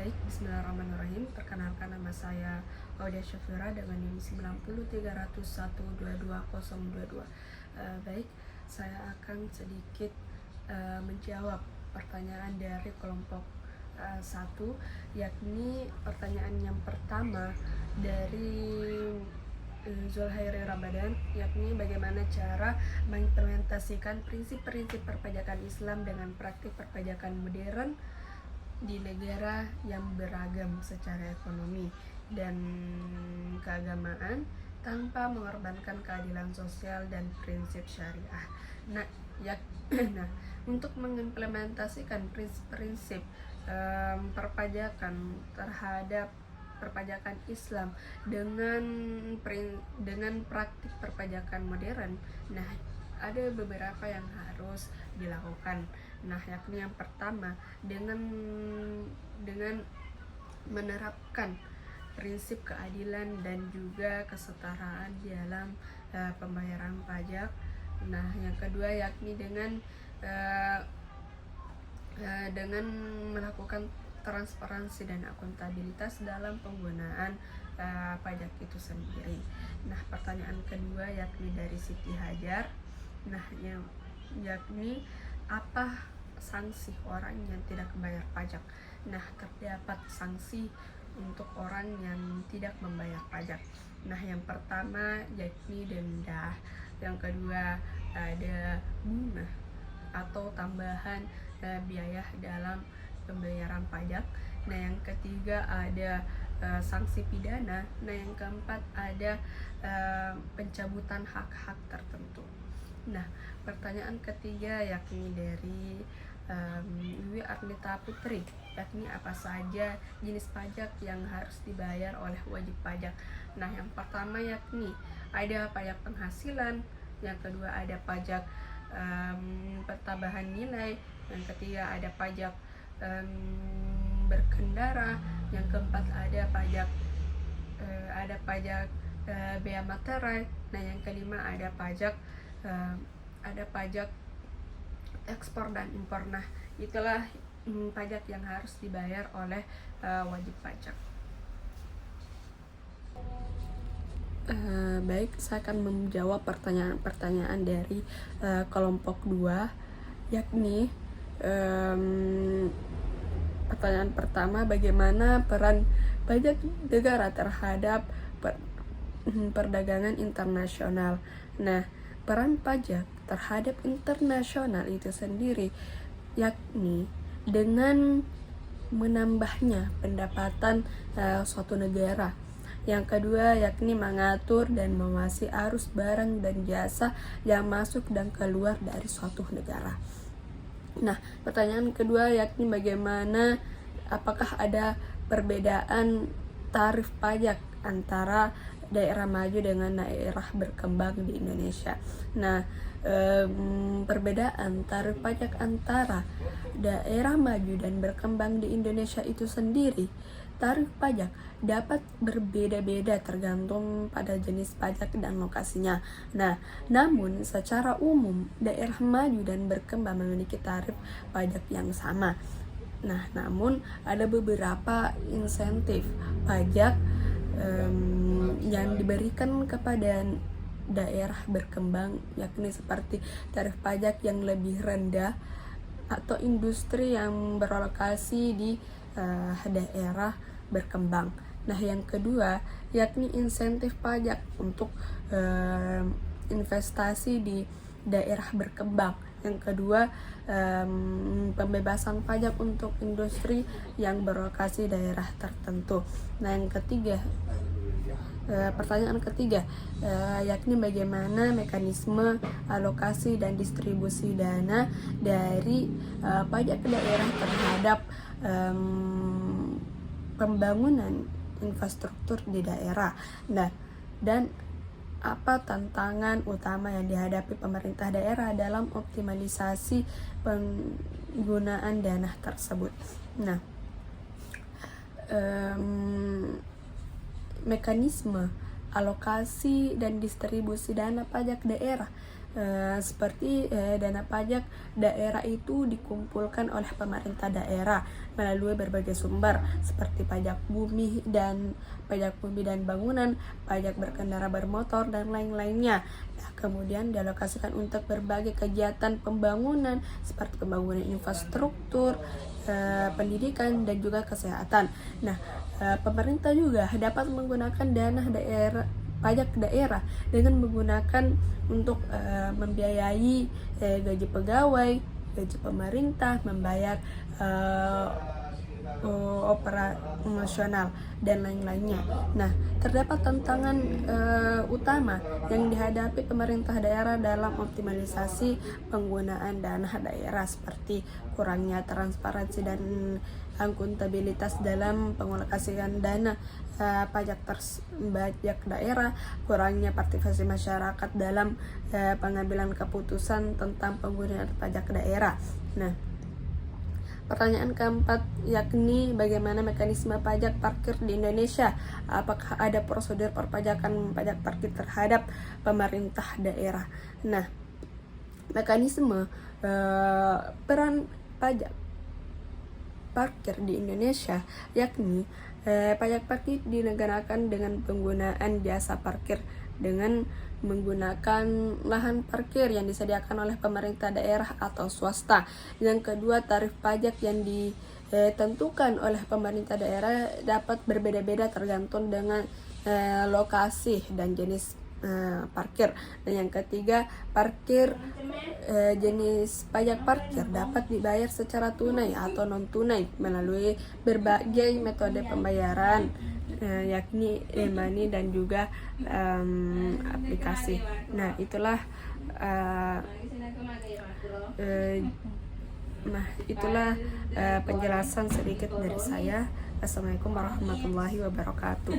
Baik, bismillahirrahmanirrahim. Perkenalkan, nama saya Audia Syafira dengan NIM 9030122022. Baik, saya akan sedikit menjawab pertanyaan dari kelompok 1, yakni pertanyaan yang pertama dari Zulhairi Ramadan, yakni bagaimana cara mengimplementasikan prinsip-prinsip perpajakan Islam dengan praktik perpajakan modern di negara yang beragam secara ekonomi dan keagamaan tanpa mengorbankan keadilan sosial dan prinsip syariah. Nah, nah, untuk mengimplementasikan prinsip-prinsip perpajakan terhadap perpajakan Islam dengan praktik perpajakan modern, nah ada beberapa yang harus dilakukan. Nah, yakni yang pertama dengan menerapkan prinsip keadilan dan juga kesetaraan dalam pembayaran pajak. Nah, yang kedua yakni dengan melakukan transparansi dan akuntabilitas dalam penggunaan pajak itu sendiri. Nah, pertanyaan kedua yakni dari Siti Hajar. Nah, yakni apa sanksi orang yang tidak membayar pajak? Nah, terdapat sanksi untuk orang yang tidak membayar pajak. Nah, yang pertama yakni denda, yang kedua ada bunga atau tambahan biaya dalam pembayaran pajak. Nah, yang ketiga ada sanksi pidana. Nah, yang keempat ada pencabutan hak-hak tertentu. Nah, pertanyaan ketiga yakni dari Wiwi Arnita Putri, yakni apa saja jenis pajak yang harus dibayar oleh wajib pajak. Nah, yang pertama yakni ada pajak penghasilan, yang kedua ada pajak pertambahan nilai, yang ketiga ada pajak berkendara, yang keempat ada pajak bea materai. Nah, yang kelima ada pajak ekspor dan impor. Nah, itulah pajak yang harus dibayar oleh wajib pajak. Baik, saya akan menjawab pertanyaan dari kelompok 2, yakni pertanyaan pertama, bagaimana peran pajak negara terhadap perdagangan internasional. Nah, peran pajak terhadap internasional itu sendiri yakni dengan menambahnya pendapatan suatu negara. Yang kedua yakni mengatur dan mengawasi arus barang dan jasa yang masuk dan keluar dari suatu negara. Nah, pertanyaan kedua yakni bagaimana, apakah ada perbedaan tarif pajak antara daerah maju dengan daerah berkembang di Indonesia. Nah, perbedaan tarif pajak antara daerah maju dan berkembang di Indonesia itu sendiri, tarif pajak dapat berbeda-beda tergantung pada jenis pajak dan lokasinya. Nah, namun secara umum daerah maju dan berkembang memiliki tarif pajak yang sama. Nah, namun ada beberapa insentif pajak yang diberikan kepada daerah berkembang, yakni seperti tarif pajak yang lebih rendah atau industri yang berlokasi di daerah berkembang. Nah, yang kedua yakni insentif pajak untuk investasi di daerah berkembang. Yang kedua pembebasan pajak untuk industri yang berlokasi daerah tertentu. Nah, yang ketiga, pertanyaan ketiga yakni bagaimana mekanisme alokasi dan distribusi dana dari pajak daerah terhadap pembangunan infrastruktur di daerah. Nah, dan apa tantangan utama yang dihadapi pemerintah daerah dalam optimalisasi penggunaan dana tersebut. Nah, mekanisme alokasi dan distribusi dana pajak daerah seperti dana pajak daerah itu dikumpulkan oleh pemerintah daerah melalui berbagai sumber seperti pajak bumi dan bangunan, pajak berkendara bermotor dan lain-lainnya. Nah, kemudian dialokasikan untuk berbagai kegiatan pembangunan seperti pembangunan infrastruktur, pendidikan dan juga kesehatan. Nah, pemerintah juga dapat menggunakan dana pajak daerah dengan menggunakan untuk membiayai gaji pegawai, gaji pemerintah, membayar operasional dan lain-lainnya. Nah, terdapat tantangan utama yang dihadapi pemerintah daerah dalam optimalisasi penggunaan dana daerah seperti kurangnya transparansi dan akuntabilitas dalam pengalokasian dana pajak daerah, kurangnya partisipasi masyarakat dalam pengambilan keputusan tentang penggunaan pajak daerah. Nah, pertanyaan keempat yakni bagaimana mekanisme pajak parkir di Indonesia? Apakah ada prosedur perpajakan pajak parkir terhadap pemerintah daerah? Nah, mekanisme peran pajak parkir di Indonesia yakni pajak parkir dilaksanakan dengan penggunaan jasa parkir dengan menggunakan lahan parkir yang disediakan oleh pemerintah daerah atau swasta. Yang kedua, tarif pajak yang ditentukan oleh pemerintah daerah dapat berbeda-beda tergantung dengan lokasi dan jenis parkir. Dan yang ketiga, jenis pajak parkir dapat dibayar secara tunai atau non tunai melalui berbagai metode pembayaran, yakni e-money dan juga aplikasi. Nah, itulah penjelasan sedikit dari saya. Assalamualaikum warahmatullahi wabarakatuh.